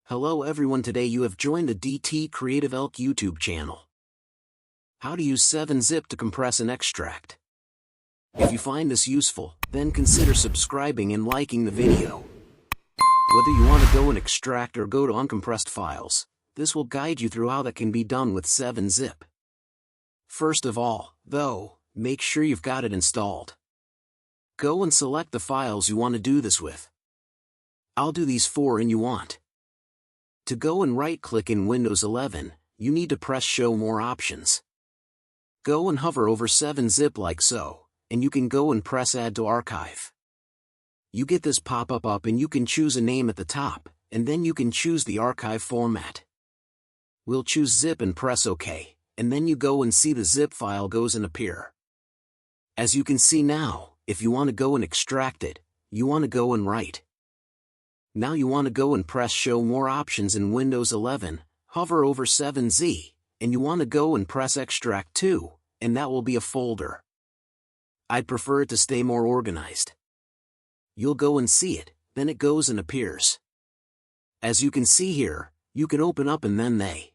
Hello everyone, today you have joined the CREATIVELK YouTube channel. How to use 7-zip to compress and extract. If you find this useful, then consider subscribing and liking the video. Whether you want to go and extract or go to uncompressed files, this will guide you through how that can be done with 7-zip. First of all, though, make sure you've got it installed. Go and select the files you want to do this with. I'll do these 4 and you want. To go and right-click in Windows 11, you need to press Show More Options. Go and hover over 7-zip like so, and you can go and press Add to Archive. You get this pop-up up and you can choose a name at the top, and then you can choose the archive format. We'll choose zip and press OK, and then you go and see the zip file goes and appear. As you can see now, if you want to go and extract it, you want to go and write. Now you want to go and press Show More Options in Windows 11, hover over 7Z, and you want to go and press Extract to, and that will be a folder. I'd prefer it to stay more organized. You'll go and see it, then it goes and appears. As you can see here, you can open up and then they